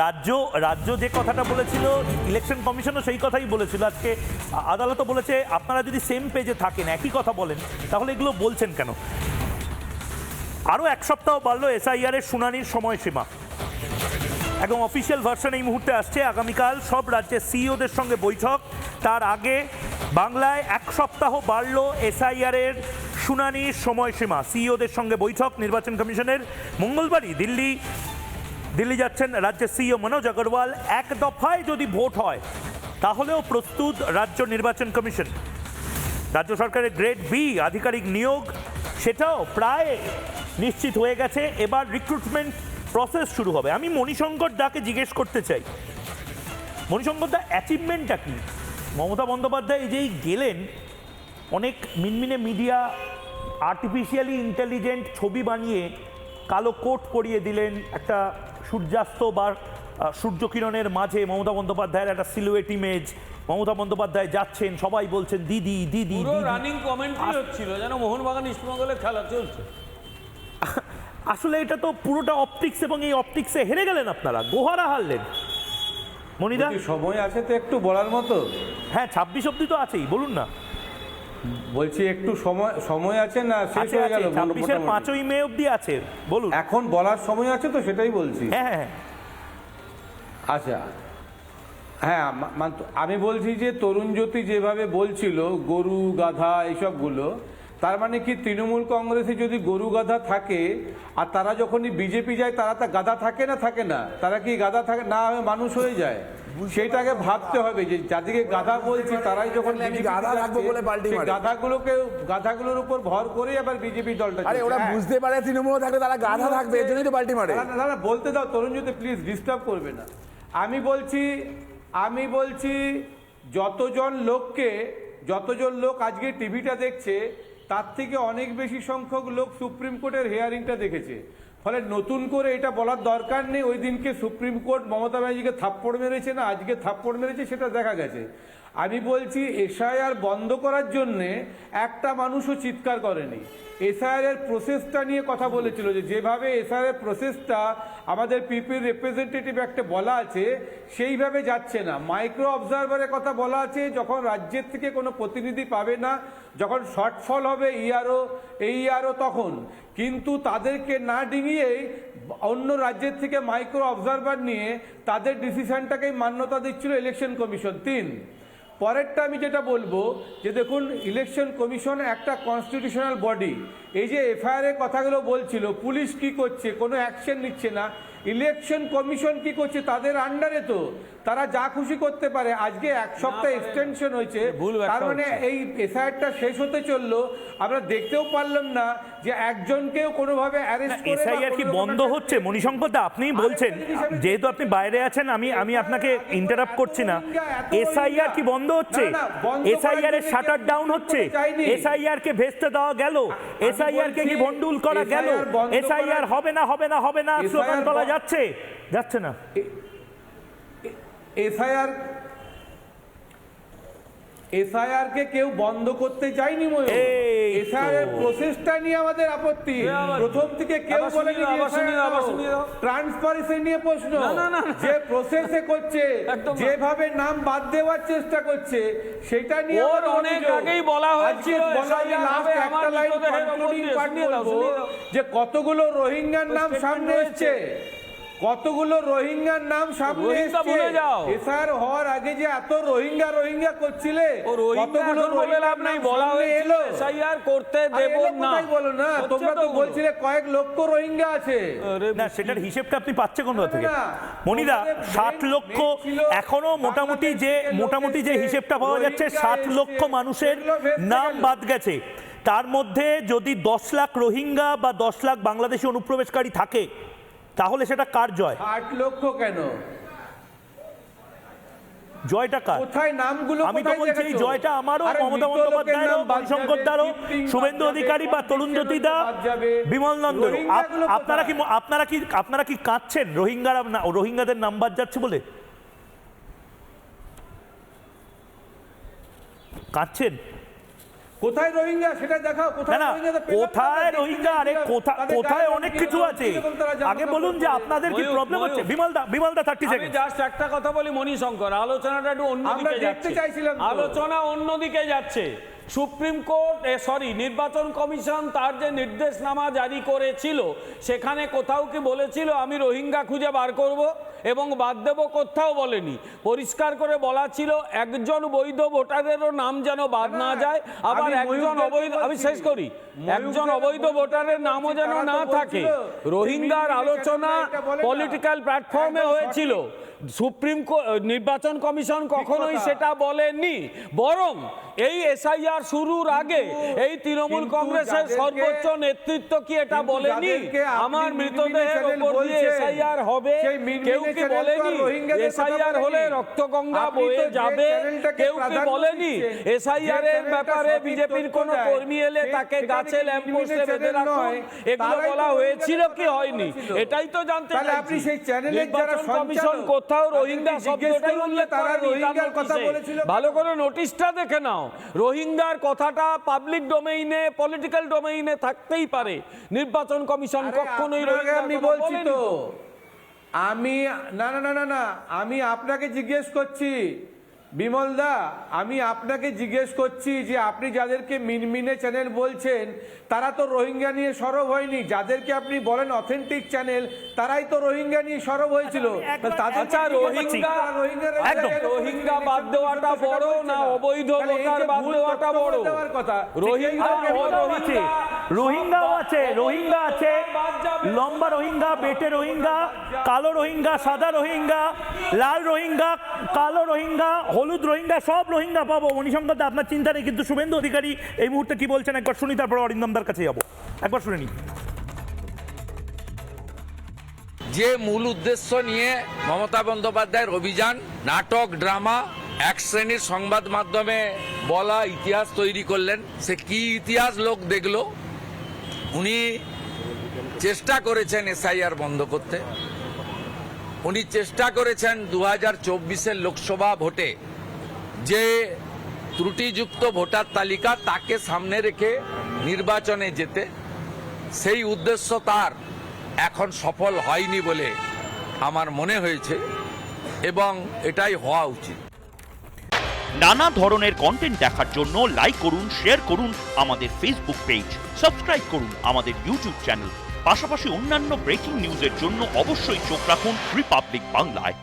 রাজ্য রাজ্য যে কথাটা বলেছিল, ইলেকশন কমিশনও সেই কথাই বলেছিল। আজকে আদালতও বলেছে আপনারা যদি সেম পেজে থাকেন, একই কথা বলেন, তাহলে এগুলো বলছেন কেন? আরও এক সপ্তাহ বাড়লো এসআইআর এর শুনানির সময়সীমা। একদম অফিসিয়াল ভার্সন এই মুহূর্তে আসছে। আগামীকাল সব রাজ্যের সিইওদের সঙ্গে বৈঠক। তার আগে বাংলায় এক সপ্তাহ বাড়লো এসআইআর এর শুনানির সময়সীমা। সিইওদের সঙ্গে বৈঠক নির্বাচন কমিশনের। মঙ্গলবারই দিল্লি যাচ্ছেন রাজ্যের সিইও মনোজ আগরওয়াল। এক দফায় যদি ভোট হয় তাহলেও প্রস্তুত রাজ্য নির্বাচন কমিশন। রাজ্য সরকারের গ্রেড বি আধিকারিক নিয়োগ সেটাও প্রায় নিশ্চিত হয়ে গেছে। এবার রিক্রুটমেন্ট প্রসেস শুরু হবে। আমি মণিশঙ্কর দাকে জিজ্ঞেস করতে চাই, মণিশঙ্কর দা অ্যাচিভমেন্টটা কি? মমতা বন্দ্যোপাধ্যায় যেই গেলেন, অনেক মিনমিনে মিডিয়া আর্টিফিশিয়ালি ইন্টেলিজেন্ট ছবি বানিয়ে কালো কোট পরিয়ে দিলেন, একটা সূর্যাস্ত বা সূর্যকিরণের মাঝে মমতা বন্দ্যোপাধ্যায়ের একটা সিলুয়েট ইমেজ। মমতা বন্দ্যোপাধ্যায় যাচ্ছেন, সবাই বলছেন দিদি দিদি। রানিং কমেন্ট্রি হচ্ছিল যেন মোহনবাগান ইস্টবেঙ্গলের খেলা চলছে। আসলে এটা তো পুরোটা অপটিক্স, এবং এই অপটিক্সে হেরে গেলেন আপনারা, গোহারা হারলেন। মনিদা, সময় আছে তো একটু বলার মতো? হ্যাঁ, 26 অব্দি তো আছেই, বলুন না। বলছি একটু সময় আছে না শেষ হয়ে গেল? 26-এর 5ই মে অব্দি আছে, বলুন। এখন বলার সময় আছে তো, সেটাই বলছি। হ্যাঁ হ্যাঁ, আচ্ছা, হ্যাঁ, আমি বলছি যে তরুণ জ্যোতি যেভাবে বলছিল গরু গাধা এইসবগুলো, তার মানে কি তৃণমূল কংগ্রেসে যদি গরু গাধা থাকে আর তারা যখনই বিজেপি যায় তারা তা গাধা থাকে না? তারা কি গাধা থাকে না হয়ে মানুষ হয়ে যায়? সেইটাকে ভাবতে হবে যে যাদেরকে গাধা বলছি তারাই যখন গাধাগুলোর উপর ভর করে আবার বিজেপি দলটা। আরে ওরা বুঝতে পারে তৃণমূল থাকলে তারা গাধা থাকবে, এর জন্যই তো পাল্টি মারে। না, বলতে দাও তরুণ জ্যোতি, প্লিজ ডিস্টার্ব করবে না। আমি বলছি যতজন লোক আজকে টিভিটা দেখছে তার থেকে অনেক বেশি সংখ্যক লোক সুপ্রিম কোর্টের হিয়ারিংটা দেখেছে। ফলে নতুন করে এটা বলার দরকার নেই। ওই দিনকে সুপ্রিম কোর্ট মমতা ব্যানার্জিকে থাপ্পড় মেরেছে না আজকে থাপ্পড় মেরেছে, সেটা দেখা গেছে। আমি বলছি এসআইআর বন্ধ করার জন্যে একটা মানুষও চিৎকার করেনি। এসআইআর এর প্রসেসটা নিয়ে কথা বলেছিল, যে যেভাবে এসআইআর এর প্রসেসটা আমাদের পিপির রিপ্রেজেন্টেটিভ একটা বলা আছে সেইভাবে যাচ্ছে না। মাইক্রো অবজারভারের কথা বলা আছে, যখন রাজ্যের থেকে কোনো প্রতিনিধি পাবে না, যখন শর্টফল হবে ইআরও তখন, কিন্তু তাদেরকে না ডিঙিয়েই অন্য রাজ্যের থেকে মাইক্রো অবজারভার নিয়ে তাদের ডিসিশনটাকেই মান্যতা দিচ্ছিল ইলেকশন কমিশন। পরেরটা আমি যেটা বলবো যে দেখুন, ইলেকশন কমিশন একটা কনস্টিটিউশনাল বডি। এই যে এফআইআর এর কথাগুলো বলছিল, পুলিশ কি করছে, কোনো অ্যাকশন নিচ্ছে না। ইলেকশন কমিশন কি করছে, তাদের আন্ডারে তো তারা যা খুশি করতে পারে। আজকে এক সপ্তাহ এক্সটেনশন হয়েছে, তার মানে এই এসআইআরটা শেষ হতে চললো, আমরা দেখতেও পারলাম না যে একজনকেও কোনোভাবে অ্যারেস্ট করে। এসআইআর কি বন্ধ হচ্ছে? মণিশঙ্কর দা, আপনিই বলছেন, যেহেতু আপনি বাইরে আছেন, আমি আপনাকে ইন্টারাপ্ট করছি না। এসআইআর কি বন্ধ হচ্ছে? এসআইআর এর শাটার ডাউন হচ্ছে? এসআইআর কে ভেস্তে দেওয়া গেল? এসআইআর কে কি ভন্ডুল করা গেল? এসআইআর হবে না স্লোগান তোলা যাচ্ছে না। এসআইআর কে কেউ বন্ধ করতে চায়নি। এসআইআর এর প্রসেসটা নিয়ে আমাদের আপত্তি। প্রথম থেকে কেউ বলেনি ট্রান্সপারেন্সি নিয়ে প্রশ্ন, যে প্রসেসে করছে, যেভাবে নাম বাদ দেওয়ার চেষ্টা করছে, সেটা নিয়ে অনেক আগেই বলা হয়েছিল যে কতগুলো রোহিঙ্গার নাম সামনে এসছে, এসআর হওয়ার আগে যে এত রোহিঙ্গা করছিলে, কতগুলো এসআইআর করতে দেব না বলো না। তোমরা তো বলছিলে কয়েক লক্ষ রোহিঙ্গা আছে। না, সেটার হিসেবটা আপনি পাচ্ছেন কোন থেকে? মনিদা, 60 লক্ষ এখনো মোটামুটি যে হিসেবটা পাওয়া যাচ্ছে, 60 লক্ষ মানুষের নাম বাদ গেছে। তার মধ্যে যদি 10 লাখ রোহিঙ্গা বা 10 লাখ বাংলাদেশি অনুপ্রবেশকারী থাকে, তাহলে সেটা কার জয়? 8 লক্ষ কেন? জয়টা কার? কোথায় নামগুলো? আমি তো বলছি এই জয়টা আমারও, মমতা বন্দ্যোপাধ্যায়েরও, মণিশঙ্কর দারও, শুভেন্দু অধিকারী বা তরুণ জ্যোতি দা, বিমল নন্দর। আপনারা কি কাঁদছেন রোহিঙ্গাদের নাম বাদ যাচ্ছে বলে? কাঁদছেন? কোথায় রোহিঙ্গা সেটা দেখাও। না না, কোথায় রোহিঙ্গা? আরে কোথায় অনেক কিছু আছে। আগে বলুন যে আপনাদের কি প্রবলেম হচ্ছে। বিমলদা 30 আমি সেকেন্ড। জাস্ট একটা কথা বলি মণিশঙ্কর, আলোচনাটা একটু আমরা অন্যদিকে দেখতে যাচ্ছে, চাইছিলাম তো। আলোচনা অন্যদিকে যাচ্ছে। সুপ্রিম কোর্ট নির্বাচন কমিশন তার যে নির্দেশনামা জারি করেছিল সেখানে কোথাও কি বলেছিল আমি রোহিঙ্গা খুঁজে বার করব এবং বাদ দেব? কোথাও বলেনি। পরিষ্কার করে বলা ছিল একজন বৈধ ভোটারেরও নাম যেন বাদ না যায়, আবার একজন অবৈধ, আমি শেষ করি, একজন অবৈধ ভোটারের নামও যেন না থাকে। রোহিঙ্গার আলোচনা পলিটিক্যাল প্ল্যাটফর্মে হয়েছিল। সুপ্রিম নির্বাচন কমিশন কখনোই সেটা বলেনি, বরং এই এসআইআর শুরুর আগে এই তৃণমূল কংগ্রেসের সর্বোচ্চ নেতৃত্ব কি এটা বলেনি আমার মৃতদেহের উপর দিয়ে এসআইআর হবে? কেউ কি বলেনি এসআইআর হলে রক্তগঙ্গা বয়ে যাবে? কেউ কি বলেনি এসআইআর এর ব্যাপারে বিজেপির কোন কর্মী এলে তাকে গাছে ল্যাম্পপোস্টে বেঁধে রাখুন? এগুলো বলা হয়েছিল কি হয়নি? এটাই তো জানতে চাইছি। নির্বাচন কমিশন কোথাও রোহিঙ্গা শব্দটাই উল্লেখ করেনি। ভালো করে নোটিশটা দেখে নাও। রোহিঙ্গার কথাটা পাবলিক ডোমেইনে, পলিটিক্যাল ডোমেইনে থাকতেই পারে, নির্বাচন কমিশন কখনোই আমি বলছি তো, আমি না না না না না আমি আপনাকে জিজ্ঞেস করছি বিমল দা, আমি আপনাকে জিজ্ঞেস করছি যে আপনি যাদেরকে মিনমিনে চ্যানেল বলছেন তারা তো রোহিঙ্গা নিয়ে সরব হয়নি। যাদেরকে আপনি বলেন অথেন্টিক চ্যানেল তারাই তো রোহিঙ্গা নিয়ে সরব হয়েছিল। রোহিঙ্গা বাদ দেওয়াটা বড় না অবৈধ ভোটার বাদ দেওয়াটা বড়? রোহিঙ্গাও আছে, রোহিঙ্গা আছে, লম্বা রোহিঙ্গা, বেটে রোহিঙ্গা, কালো রোহিঙ্গা, সাদা রোহিঙ্গা, লাল রোহিঙ্গা, কালো রোহিঙ্গা, হলুদ রোহিঙ্গা, সব রোহিঙ্গা পাবো। মণিশঙ্কর দা আপনার চিন্তা নেই। কিন্তু শুভেন্দু অধিকারী এই মুহূর্তে কি বলছেন একবার শুনি, তারপর অরিন্দমদার কাছে যাবো। একবার শুনে নি। যে মূল উদ্দেশ্য নিয়ে মমতা বন্দ্যোপাধ্যায়ের অভিযান, নাটক, ড্রামা, এক শ্রেণীর সংবাদ মাধ্যমে বলা ইতিহাস তৈরি করলেন, সে কি ইতিহাস লোক দেখলো? উনি চেষ্টা করেছেন এসআইআর বন্ধ করতে, উনি চেষ্টা করেছেন 2024 লোকসভা ভোটে যে ত্রুটিযুক্ত ভোটার তালিকা তাকে সামনে রেখে নির্বাচনে যেতে। সেই উদ্দেশ্য তার এখন সফল হয়নি বলে আমার মনে হয়েছে এবং এটাই হওয়া উচিত। নানা ধরনের কন্টেন্ট দেখার জন্য লাইক করুন, শেয়ার করুন আমাদের ফেসবুক পেজ, সাবস্ক্রাইব করুন আমাদের ইউটিউব চ্যানেল। পাশাপাশি অন্যান্য ব্রেকিং নিউজের জন্য অবশ্যই চোখ রাখুন রিপাবলিক বাংলায়।